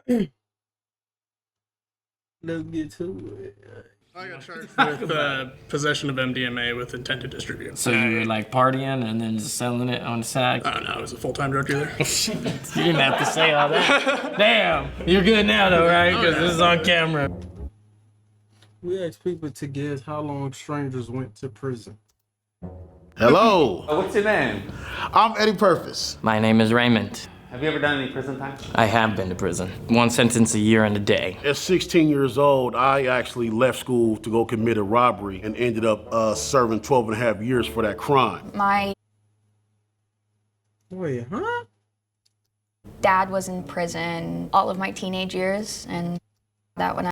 Let's get to it. I got charged with possession of MDMA with intent to distribute. So you were like partying and then just selling it on the side? I don't know, I was a full-time drug dealer. You didn't have to say all that. Damn, you're good now though, right? Because this is on camera. We asked people to guess how long strangers went to prison. Hello, What's your name? I'm Eddie Purpose. My name is Raymond. Have you ever done any prison time? I have been to prison. One sentence a year and a day. At 16 years old, I actually left school to go commit a robbery and ended up serving 12 and a half years for that crime. My Wait, huh? dad was in prison all of my teenage years, and that when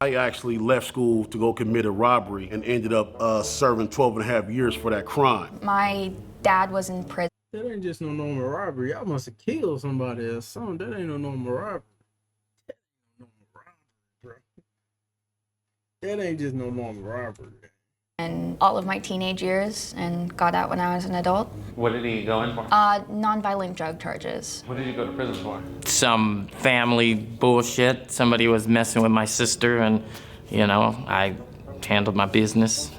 I actually left school to go commit a robbery and ended up serving 12 and a half years for that crime. my dad was in prison. That ain't just no normal robbery. Y'all must have killed somebody or something. That ain't no normal robbery. That ain't no normal robbery, bro. That ain't just no normal robbery. And all of my teenage years, and got out when I was an adult. What did he go in for? Non-violent drug charges. What did you go to prison for? Some family bullshit. Somebody was messing with my sister and, you know, I handled my business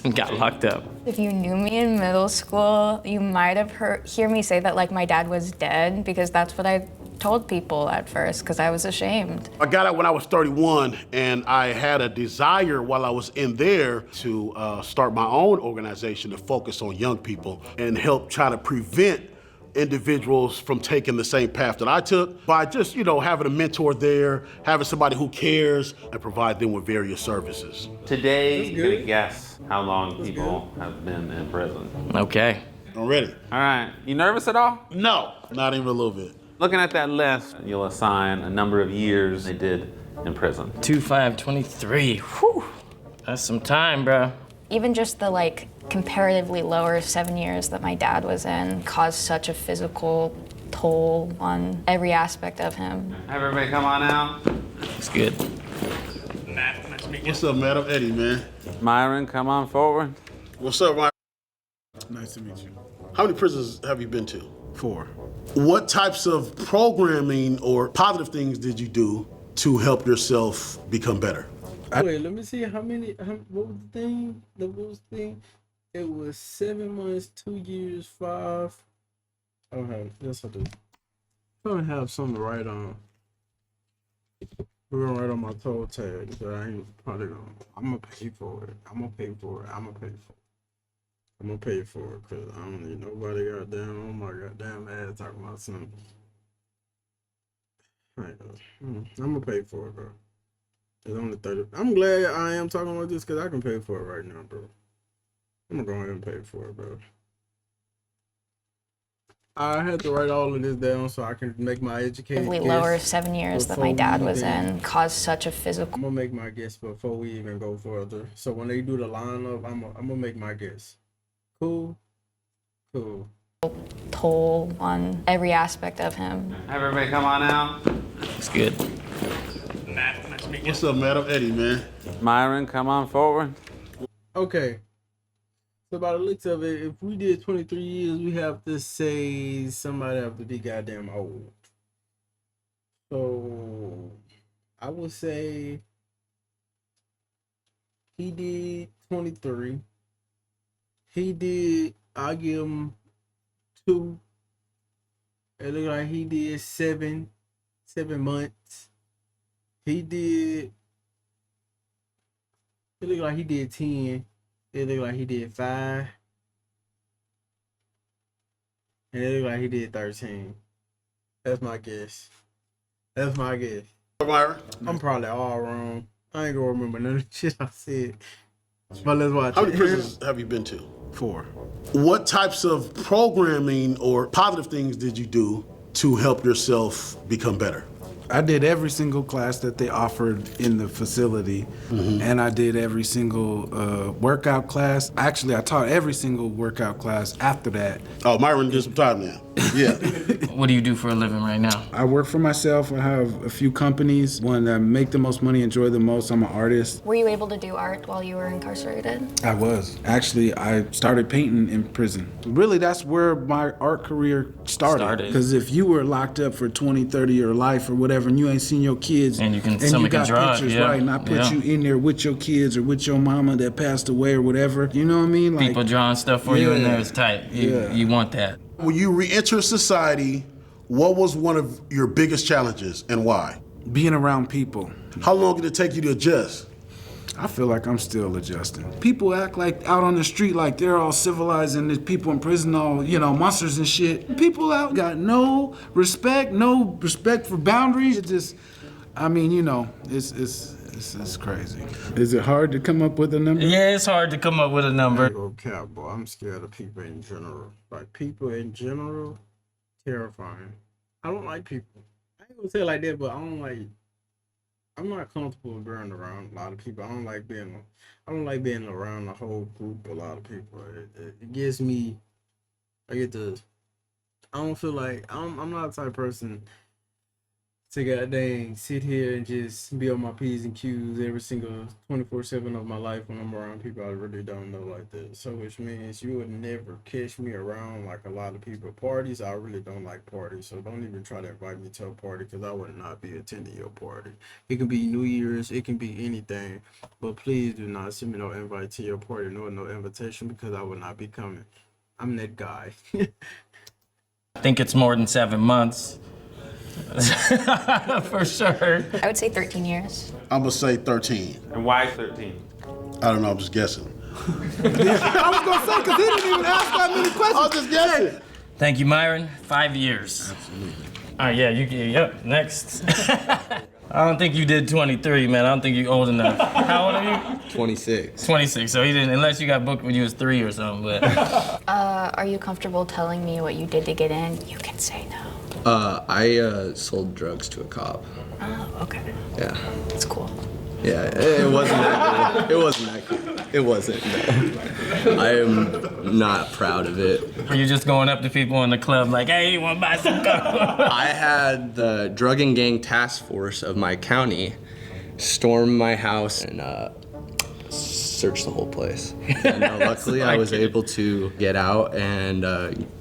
and got locked up. If you knew me in middle school, you might have hear me say that like my dad was dead, because that's what I told people at first, because I was ashamed. I got out when I was 31, and I had a desire while I was in there to start my own organization to focus on young people and help try to prevent individuals from taking the same path that I took by just, you know, having a mentor there, having somebody who cares, and provide them with various services. Today, you're gonna guess how long people have been in prison. Okay. I'm ready. All right, you nervous at all? No, not even a little bit. Looking at that list, you'll assign a number of years they did in prison. 2-5-23. Whew. That's some time, bro. Even just the like comparatively lower 7 years that my dad was in caused such a physical toll on every aspect of him. Everybody come on out. It's good. Matt, nice to meet you. What's up, man? I'm Eddie, man. Myron, come on forward. What's up, Ryan? Nice to meet you. How many prisons have you been to? 4. What types of programming or positive things did you do to help yourself become better? Wait, let me see what was the thing? What was the thing? It was 7 months, 2 years, 5. I don't have, yes I do. I don't have something to write on. We're gonna write on my toll tag, but I ain't probably gonna, I'm gonna pay for it. I'm gonna pay for it, cause I don't need nobody goddamn on my goddamn ass talking about something. I'm gonna pay for it, bro. It's only 30. I'm glad I am talking about this, cause I can pay for it right now, bro. I'm gonna go ahead and pay for it, bro. I had to write all of this down so I can make my educated guess. Lower 7 years that my dad was in caused such a physical. I'm gonna make my guess before we even go further. So when they do the lineup, I'm gonna make my guess. Cool. Toll on every aspect of him. Everybody come on out. It's good. Matt, nice to meet you. What's up, man? I'm Eddie, man. Myron, come on forward. Okay. So by the looks of it, if we did 23 years, we have to say somebody have to be goddamn old. So I would say he did 23. I'll give him 2. It looked like he did 7 months. It looked like he did 10. It looked like he did 5. And it looked like he did 13. That's my guess. Myron? I'm probably all wrong. I ain't gonna remember none of the shit I said. But let's watch How it. many prisons have you been to? 4. What types of programming or positive things did you do to help yourself become better? I did every single class that they offered in the facility, and I did every single workout class. Actually, I taught every single workout class after that. Oh, Myron did some time now. Yeah. What do you do for a living right now? I work for myself. I have a few companies. One that make the most money, enjoy the most. I'm an artist. Were you able to do art while you were incarcerated? I was. Actually, I started painting in prison. Really, that's where my art career started. Because if you were locked up for 20, 30 your life or whatever, and you ain't seen your kids, And you can and you somebody got can draw it, pictures, yeah. right, and I put you in there with your kids or with your mama that passed away or whatever. You know what I mean? Like, People drawing stuff for you in there Yeah. is tight. You want that. When you re-enter society, what was one of your biggest challenges and why? being around people. How long did it take you to adjust? I feel like I'm still adjusting. People act like out on the street like they're all civilized and there's people in prison all, monsters and shit. People out got no respect for boundaries. It just, it's crazy. Is it hard to come up with a number? Yeah, it's hard to come up with a number. Okay, boy, I'm scared of people in general. Like, people in general, terrifying. I don't like people. I ain't gonna say it like that, but I'm not comfortable being around a lot of people. I don't like being around a whole group, a lot of people. It gives me, I don't feel like, I'm not the type of person to goddamn sit here and just be on my P's and Q's every single 24/7 of my life when I'm around people I really don't know like that. So which means you would never catch me around like a lot of people. Parties, I really don't like parties. So don't even try to invite me to a party because I would not be attending your party. It can be New Year's, it can be anything. But please do not send me no invite to your party, no invitation because I will not be coming. I'm that guy. I think it's more than 7 months. For sure. I would say 13 years. I'm gonna say 13. And why 13? I don't know, I'm just guessing. I was gonna say, because he didn't even ask that many questions. I was just guessing. Thank you, Myron. 5 years. Absolutely. All right, yep, next. I don't think you did 23, man. I don't think you're old enough. How old are you? 26. 26, so he didn't, unless you got booked when you was 3 or something, but. Are you comfortable telling me what you did to get in? You can say no. I sold drugs to a cop. Oh, okay. Yeah. That's cool. Yeah, it wasn't that cool. It wasn't that cool. It wasn't. No. I am not proud of it. Are you just going up to people in the club like, hey, you want to buy some coke? I had the drug and gang task force of my county storm my house and search the whole place. And luckily, I was able to get out and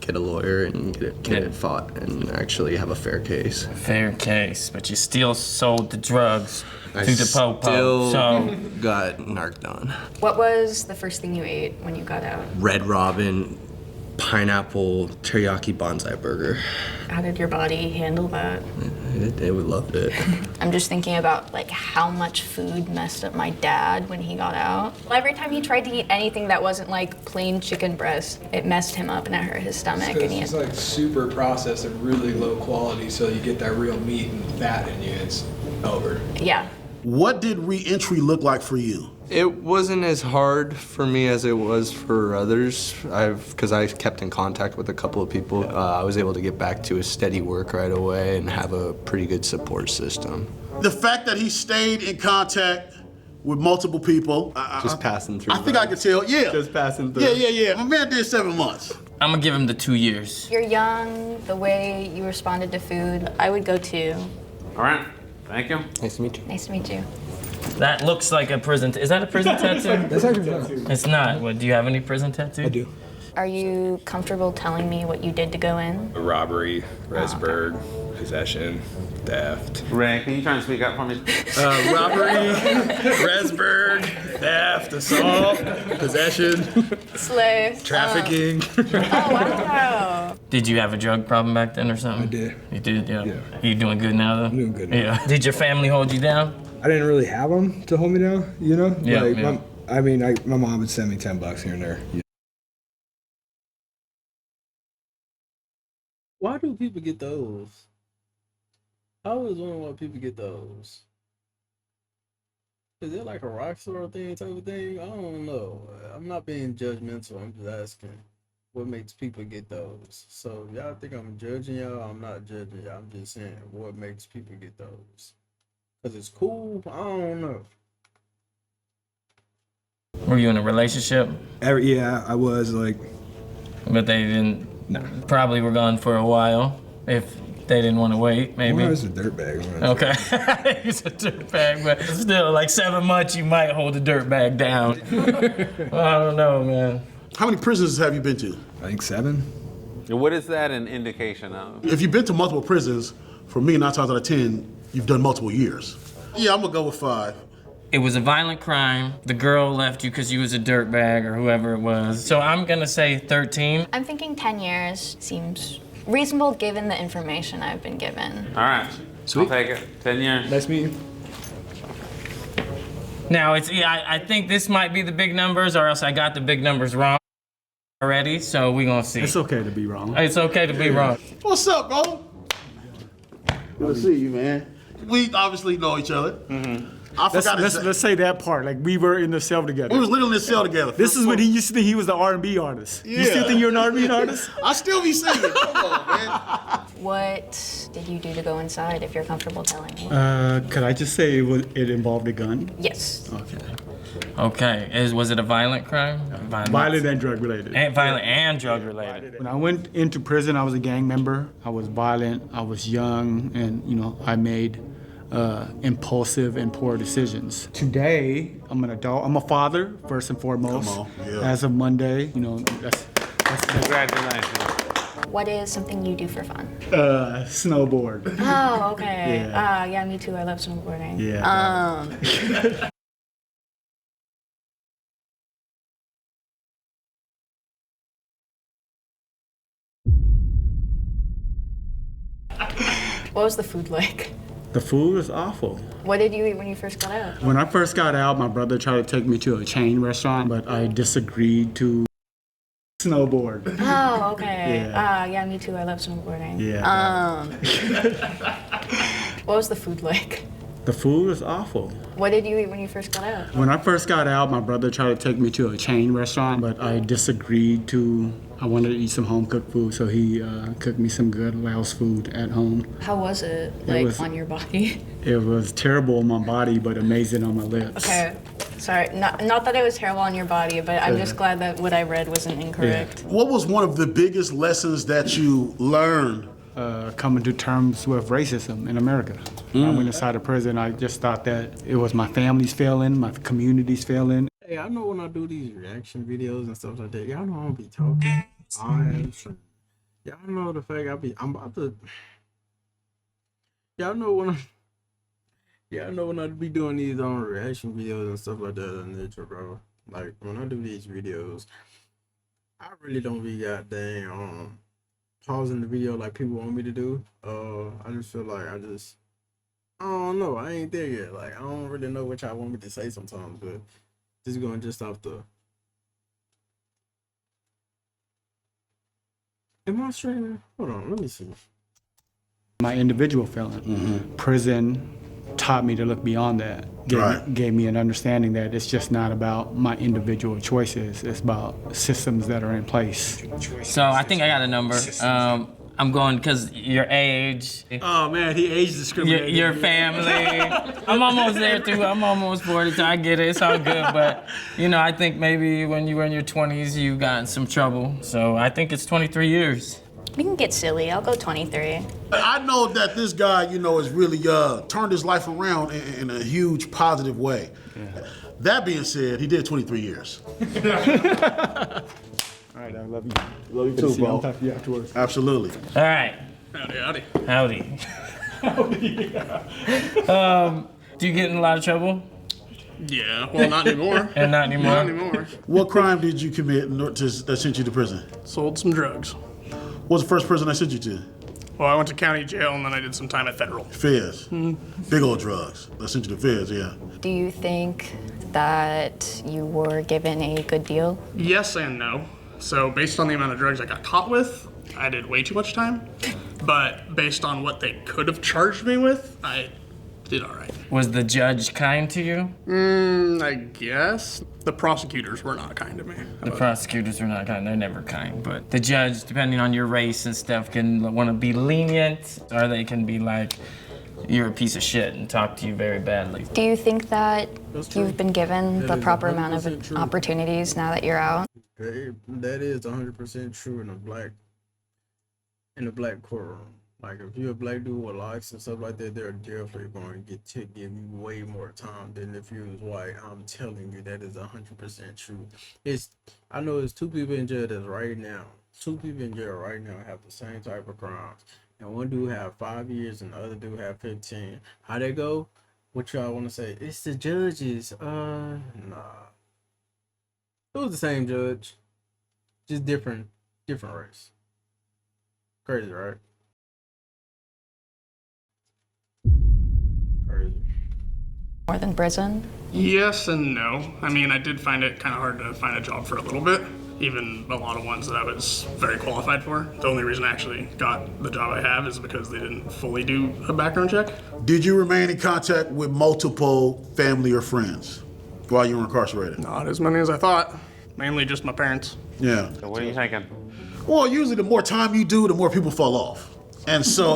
get a lawyer and get it fought and actually have a fair case. Fair case, but you still sold the drugs I to the po-po, so. got narked on. What was the first thing you ate when you got out? Red Robin, pineapple, teriyaki bonsai burger. How did your body handle that? It loved it. I'm just thinking about like how much food messed up my dad when he got out. Every time he tried to eat anything that wasn't like plain chicken breast, it messed him up and it hurt his stomach. And It's like super processed and really low quality, so you get that real meat and fat in you. It's over. Yeah. What did re-entry look like for you? It wasn't as hard for me as it was for others. Because I kept in contact with a couple of people. I was able to get back to a steady work right away and have a pretty good support system. The fact that he stayed in contact with multiple people. Just passing through. I think I could tell, yeah. Just passing through. Yeah. My man did 7 months. I'm gonna give him the 2 years. You're young, the way you responded to food, I would go 2. All right. Thank you. Nice to meet you. Nice to meet you. That looks like a prison, is that a prison tattoo? That's actually not. It's not. What, do you have any prison tattoo? I do. Are you comfortable telling me what you did to go in? Robbery, Resberg, possession, theft. Ray, can you try and speak up for me? Robbery, Resberg, theft, assault, possession, Slay. trafficking. Oh, wow. Did you have a drug problem back then or something? I did. You did, yeah. Yeah. You doing good now though? I'm doing good now. Yeah. Did your family hold you down? I didn't really have them to hold me down, you know? Yeah, like, yeah. My mom would send me $10 here and there. Why do people get those? I always wonder why people get those. Is it like a rock star thing type of thing? I don't know. I'm not being judgmental. I'm just asking what makes people get those. So y'all think I'm judging y'all? I'm not judging y'all. I'm just saying what makes people get those. Cause it's cool. I don't know. Were you in a relationship? Yeah, I was like, But they didn't No. Probably were gone for a while if they didn't want to wait, maybe. Well, it's a dirtbag. Okay. He's a dirtbag, but still, like 7 months, you might hold a dirtbag down. Well, I don't know, man. How many prisons have you been to? I think 7. What is that an indication of? If you've been to multiple prisons, for me, 9 times out of 10, you've done multiple years. Yeah, I'm gonna go with 5. It was a violent crime. The girl left you because you was a dirtbag or whoever it was. So I'm gonna say 13. I'm thinking 10 years seems reasonable given the information I've been given. All right. Sweet. I'll take it. 10 years. Nice meeting you. Now, I think this might be the big numbers or else I got the big numbers wrong already, so we gonna see. It's okay to be wrong. It's okay to be wrong. What's up, bro? Good to see you, man. We obviously know each other. I forgot Let's say that part. Like we were in the cell together. we was literally in the cell together. This is when he used to think he was the R&B artist. You still Yeah. think you're an R&B artist? I still be singing. Come on, man. What did you do to go inside if you're comfortable telling me? Could I just say it involved a gun? Yes. Okay. Okay, was it a violent crime? Violent and drug related. And violent and drug related. When I went into prison, I was a gang member. I was violent. I was young, and I made impulsive and poor decisions. Today, I'm an adult. I'm a father first and foremost. Come on, yeah. As of Monday, that's Congratulations. What is something you do for fun? snowboard. Oh, okay. Yeah. Yeah, me too. I love snowboarding. Yeah. What was the food like? The food was awful. What did you eat when you first got out? When I first got out, my brother tried to take me to a chain restaurant, but I disagreed to snowboard. Oh, okay. Yeah. Yeah, me too. I love snowboarding. Yeah. What was the food like? The food was awful. What did you eat when you first got out? When I first got out, my brother tried to take me to a chain restaurant, but I disagreed to. I wanted to eat some home cooked food, so he cooked me some good Laos food at home. How was it, on your body? It was terrible on my body, but amazing on my lips. Okay. Sorry, not that it was terrible on your body, but I'm just glad that what I read wasn't incorrect. What was one of the biggest lessons that you learned? Coming to terms with racism in America. I went inside of prison, I just thought that it was my family's failing, my community's failing. Hey, I know when I do these reaction videos and stuff like that, y'all know I don't be talking. Y'all know the fact I'm about to. Y'all know when I be doing these reaction videos and stuff like that in nature, bro. Like when I do these videos, I really don't be goddamn pausing the video like people want me to do. I just feel like I don't know. I ain't there yet. Like I don't really know what y'all want me to say sometimes, but just going just off the. Am I straight? Hold on, let me see. My individual feeling. Prison taught me to look beyond that. Gave me an understanding that it's just not about my individual choices. It's about systems that are in place. So I think I got a number. I'm going because your age. Oh man, he age discriminated. Your family. I'm almost there too. I'm almost 40, so I get it. It's all good. But I think maybe when you were in your 20s, you got in some trouble. So I think it's 23 years. We can get silly. I'll go 23. I know that this guy, has really turned his life around in a huge positive way. Yeah. That being said, he did 23 years. All right, I love you. Love you too, bro. I'll talk to you afterwards. Absolutely. All right. Howdy. Do you get in a lot of trouble? Yeah, well, not anymore. And not anymore? Not anymore. What crime did you commit that sent you to prison? Sold some drugs. What was the first prison I sent you to? Well, I went to county jail and then I did some time at federal. Feds. Big old drugs. I sent you to Feds, yeah. Do you think that you were given a good deal? Yes and no. So based on the amount of drugs I got caught with, I did way too much time. But based on what they could have charged me with, I did all right. Was the judge kind to you? I guess. The prosecutors were not kind to me. The prosecutors are not kind. They're never kind. But the judge, depending on your race and stuff, can want to be lenient, or they can be like, you're a piece of shit and talk to you very badly. Do you think that you've been given the proper amount of opportunities now that you're out? That is 100% true in a black in the black courtroom. Like if you're a black dude with likes and stuff like that, they're definitely going to give you way more time than if you was white. I'm telling you, that is 100% true. I know there's 2 people in jail that's right now. 2 people in jail right now have the same type of crimes, and one dude have 5 years and the other dude have 15. How they go? What y'all want to say? It's the judges. Nah. It was the same judge, just different race. Crazy, right? Crazy. More than prison? Yes and no. I mean, I did find it kind of hard to find a job for a little bit. Even a lot of ones that I was very qualified for. The only reason I actually got the job I have is because they didn't fully do a background check. Did you remain in contact with multiple family or friends while you were incarcerated? Not as many as I thought. Mainly just my parents. Yeah. So what are you thinking? Well, usually the more time you do, the more people fall off. And so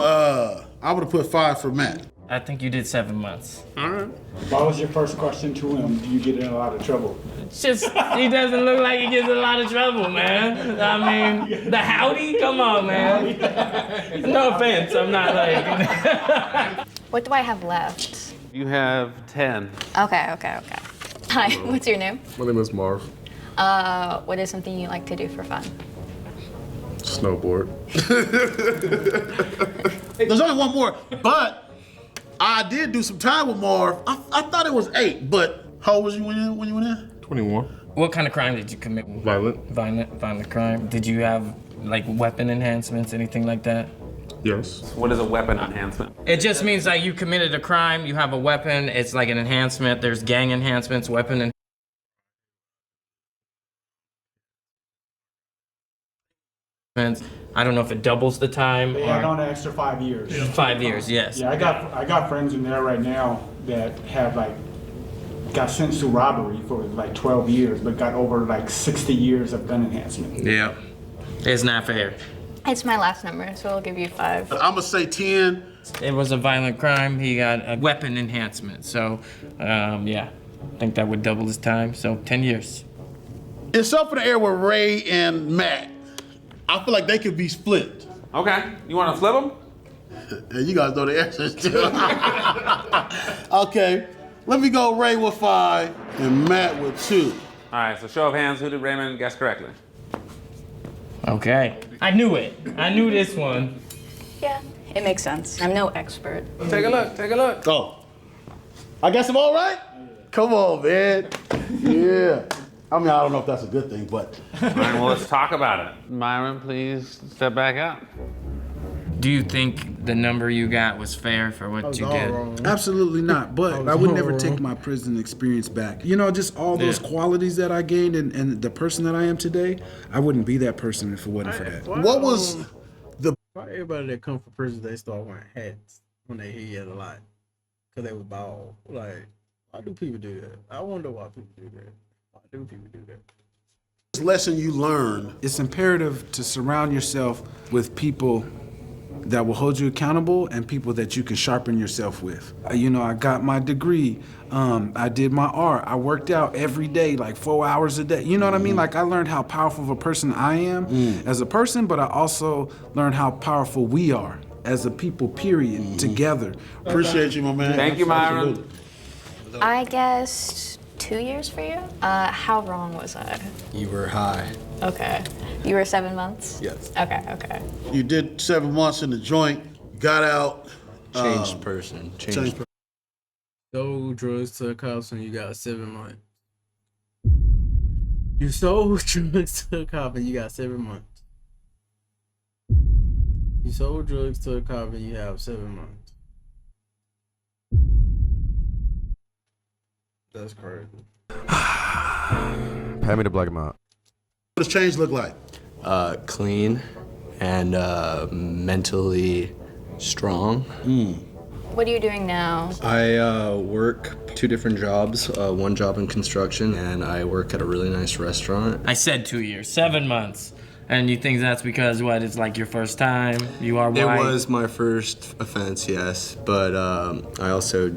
I would have put 5 for Matt. I think you did 7 months. All right. What was your first question to him? Do you get in a lot of trouble? It's just, he doesn't look like he gets in a lot of trouble, man. I mean, the howdy? Come on, man. No offense, I'm not like... What do I have left? You have 10. Okay. Hi, what's your name? My name is Marv. What is something you like to do for fun? Snowboard. There's only one more, but I did do some time with Marv. I thought it was 8, but how old was you when you went in? 21. What kind of crime did you commit? Violent. Crime. Did you have like weapon enhancements, anything like that? Yes. What is a weapon enhancement? It just means like you committed a crime, you have a weapon, it's like an enhancement. There's gang enhancements, weapon enhancements. I don't know if it doubles the time. They add on an extra 5 years. 5 years, yes. Yeah, I got friends in there right now that have got sentenced to robbery for 12 years, but got over 60 years of gun enhancement. Yeah. It's not fair. It's my last number, so I'll give you 5. I'm gonna say 10. It was a violent crime. He got a weapon enhancement. So, yeah, I think that would double his time. So 10 years. It's up in the air with Ray and Matt. I feel like they could be split. Okay. You want to flip them? And you guys know the answers too. Okay, let me go Ray with 5 and Matt with 2. All right. So show of hands. Who did Raymond guess correctly? Okay. I knew it. I knew this one. Yeah, it makes sense. I'm no expert. Take a look. Oh, I guess I'm all right? Come on, man. Yeah. I mean, I don't know if that's a good thing, but. All right. Well, let's talk about it. Myron, please step back out. Do you think the number you got was fair for what you did? Wrong. Absolutely not. But I would never take my prison experience back. You know, just all those qualities that I gained and the person that I am today, I wouldn't be that person if it wasn't for that. What was the. Why everybody that come from prison, they start wearing hats on their head a lot? Because they were bald. Like, why do people do that? I wonder why people do that. Why do people do that? Lesson you learned? It's imperative to surround yourself with people that will hold you accountable and people that you can sharpen yourself with. You know, I got my degree. I did my art. I worked out every day, 4 hours a day. You know what I mean? I learned how powerful of a person I am as a person, but I also learned how powerful we are as a people, period, together. Appreciate you, my man. Thank you, Myron. Absolutely. I guessed 2 years for you. How wrong was I? You were high. Okay. You were 7 months? Yes. Okay. You did 7 months in the joint, got out. Changed person. Changed. Sold drugs to the cops and you got 7 months. You sold drugs to a cop and you got 7 months. You sold drugs to a cop and you have 7 months. That's crazy. Pay me to black him out. What does change look like? Clean and mentally strong. What are you doing now? I work 2 different jobs, one job in construction, and I work at a really nice restaurant. I said 2 years, 7 months. And you think that's because what? It's like your first time. You are white. It was my first offense, yes, but I also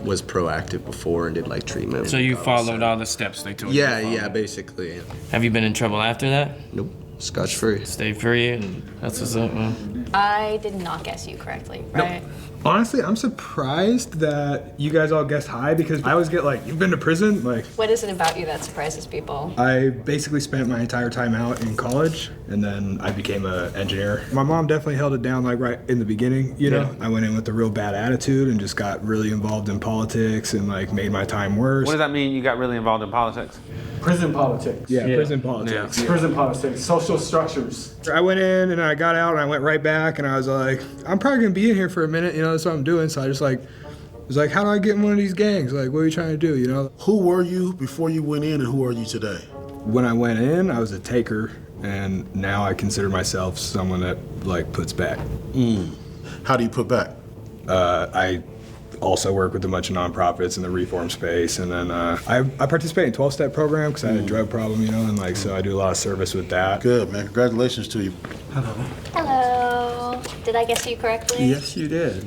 was proactive before and did treatment. So you followed all the steps they told you. Yeah, basically. Have you been in trouble after that? Nope, scotch free. Stay free, and that's what's up, man. I did not guess you correctly, right? Honestly, I'm surprised that you guys all guessed high because I always get like, you've been to prison? Like, What is it about you that surprises people? I basically spent my entire time out in college and then I became an engineer. My mom definitely held it down like right in the beginning, you know? I went in with a real bad attitude and just got really involved in politics and like made my time worse. What does that mean you got really involved in politics? Prison politics. Yeah, prison politics. Yeah. Prison politics, social structures. I went in and I got out and I went right back and I was like, I'm probably gonna be in here for a minute, you know, that's what I'm doing. So I just like, was like, how do I get in one of these gangs? Like, what are you trying to do, you know? Who were you before you went in and who are you today? When I went in, I was a taker and now I consider myself someone that like puts back. How do you put back? I also work with a bunch of nonprofits in the reform space, and then I participate in 12-step program because I had a drug problem, you know, and like so I do a lot of service with that. Good, man. Congratulations to you. Hello. Did I guess you correctly? Yes, you did.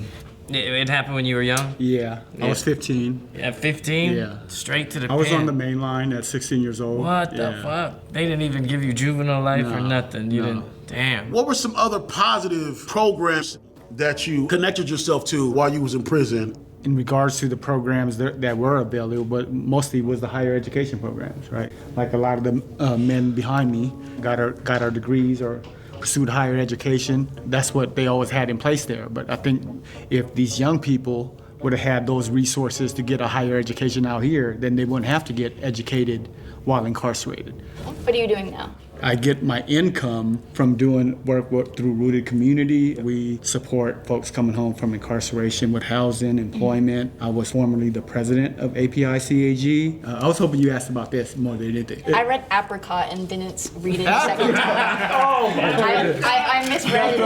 It happened when you were young? Yeah, I was 15. At 15? Yeah. Straight to the I was pen. on the main line at 16 years old. What the fuck? They didn't even give you juvenile life or nothing. You didn't. Damn. What were some other positive programs that you connected yourself to while you was in prison? In regards to the programs that were available, but mostly was the higher education programs, right? Like a lot of the men behind me got our degrees or pursued higher education. That's what they always had in place there. But I think if these young people would have had those resources to get a higher education out here, then they wouldn't have to get educated while incarcerated. What are you doing now? I get my income from doing work through Rooted Community. We support folks coming home from incarceration with housing, employment. I was formerly the president of API CAG. I was hoping you asked about this more than anything. I read apricot and didn't read it a second time. Oh my goodness. I misread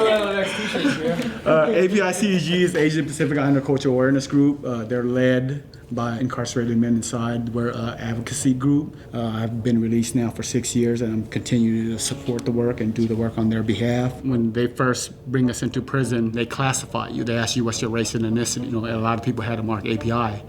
it. API CAG is the Asian Pacific Islander Cultural Awareness Group. They're led by incarcerated men inside. We're an advocacy group. I've been released now for 6 years and I'm continuing to support the work and do the work on their behalf. When they first bring us into prison, they classify you. They ask you what's your race and ethnicity. You know, a lot of people had to mark API.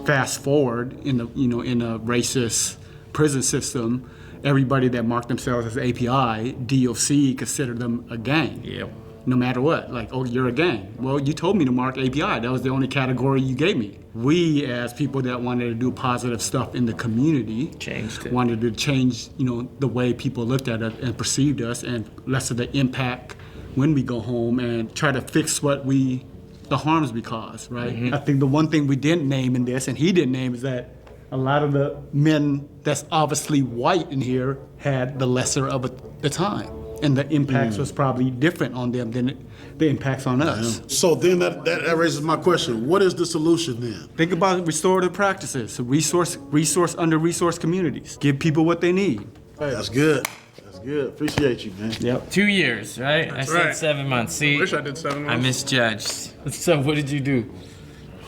Fast forward in a racist prison system, everybody that marked themselves as API, DOC considered them a gang. Yep. No matter what, like, oh, you're a gang. Well, you told me to mark API. That was the only category you gave me. We, as people that wanted to do positive stuff in the community, Changed it. wanted to change, you know, the way people looked at us and perceived us, and less of the impact when we go home, and try to fix the harms we cause, right? I think the one thing we didn't name in this, and he didn't name, is that a lot of the men that's obviously white in here had the lesser of the time. And the impacts was probably different on them than the impacts on us. So then that raises my question. What is the solution then? Think about restorative practices, resource under-resourced communities. Give people what they need. That's good. That's good. Appreciate you, man. Yep. 2 years, right? I said right. 7 months. See, Wish I did 7 months. I misjudged. So what did you do?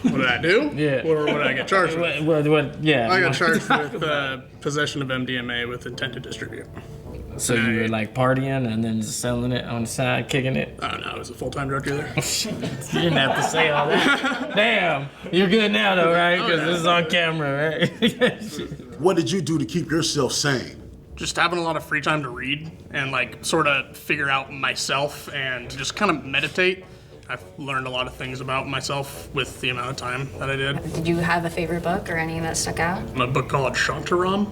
What did I do? Yeah. Or what did I get charged with? What? Yeah. I got charged with possession of MDMA with intent to distribute. So you were like partying and then just selling it on the side, kicking it? I don't know, I was a full-time drug dealer. You didn't have to say all that. Damn. You're good now though, right? Because this is on camera, right? What did you do to keep yourself sane? Just having a lot of free time to read and like sort of figure out myself and just kind of meditate. I've learned a lot of things about myself with the amount of time that I did. Did you have a favorite book or any that stuck out? A book called Shantaram.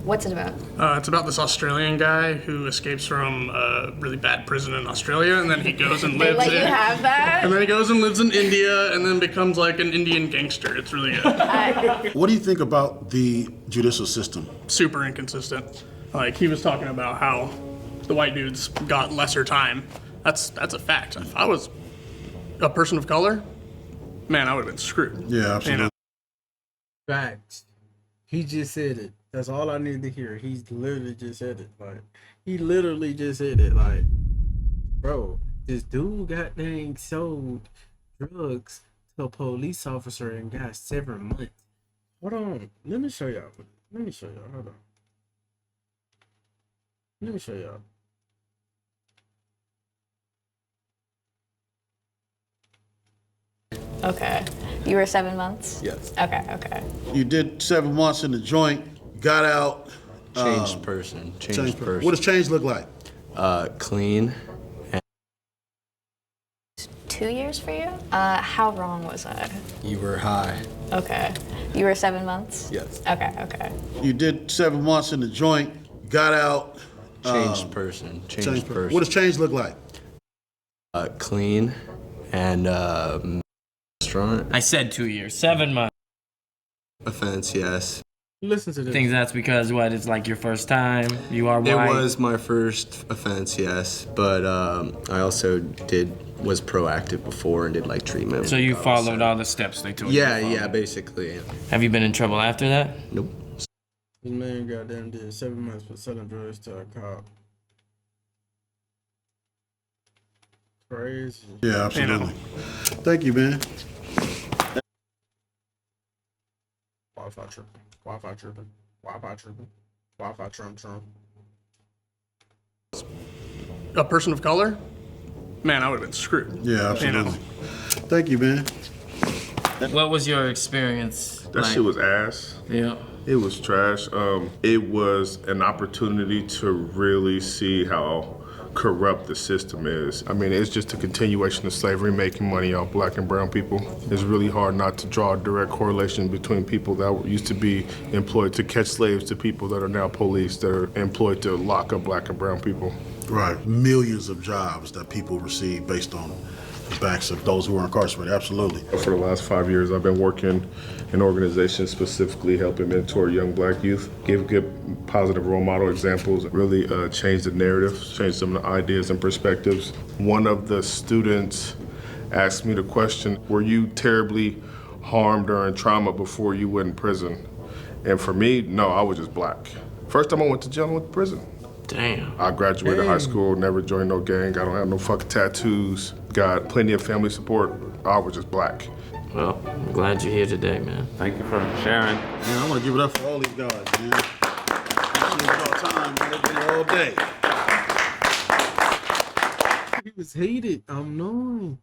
What's it about? It's about this Australian guy who escapes from a really bad prison in Australia, and then he goes and They lives let you have that? and then he goes and lives in India, and then becomes like an Indian gangster. It's really good. What do you think about the judicial system? Super inconsistent. Like he was talking about how the white dudes got lesser time. That's a fact. If I was a person of color, man, I would have been screwed. Yeah, absolutely. You know? Facts. He just said it. That's all I need to hear. He's literally just said it. Like, he literally just said it. Like, bro, this dude got dang sold drugs to a police officer and got 7 months. Hold on. Let me show y'all. Hold on. Let me show y'all. Okay. You were 7 months? Yes. Okay. You did 7 months in the joint, got out. Changed person. Changed person. What does change look like? Clean 2 years for you? How wrong was I? You were high. Okay. You were 7 months? Yes. Okay. You did 7 months in the joint, got out. Changed person. Changed person. What does change look like? Clean and restaurant. I said 2 years, 7 months. Offense, yes. Listen to this. Think that's because what? It's like your first time. You are It white. was my first offense, yes, but I also was proactive before and did like treatment. So you followed all the steps they told you. Yeah, basically. Have you been in trouble after that? Nope. This man goddamn did 7 months for selling drugs to a cop. Crazy. Yeah, absolutely. Thank you, man. Wi-Fi tripping. Wi-Fi tripping. Wi-Fi tripping. Wi-Fi Trump. A person of color? Man, I would have been screwed. Yeah, absolutely. You know? Thank you, man. What was your experience? That shit was ass. Yeah. It was trash. It was an opportunity to really see how corrupt the system is. I mean, it's just a continuation of slavery, making money off black and brown people. It's really hard not to draw a direct correlation between people that used to be employed to catch slaves to people that are now police that are employed to lock up black and brown people. Right. Millions of jobs that people receive based on the backs of those who are incarcerated. Absolutely. For the last 5 years, I've been working in organizations specifically helping mentor young black youth, give good positive role model examples, really change the narrative, change some of the ideas and perspectives. One of the students asked me the question, were you terribly harmed or in trauma before you went in prison? And for me, no, I was just black. First time I went to jail, I went to prison. Damn. I graduated high school, never joined no gang, I don't have no fucking tattoos, got plenty of family support. I was just black. Well, I'm glad you're here today, man. Thank you for sharing. Man, I want to give it up for all these guys, man. Appreciate y'all time, man. They've been here all day. He was hated. I'm knowing.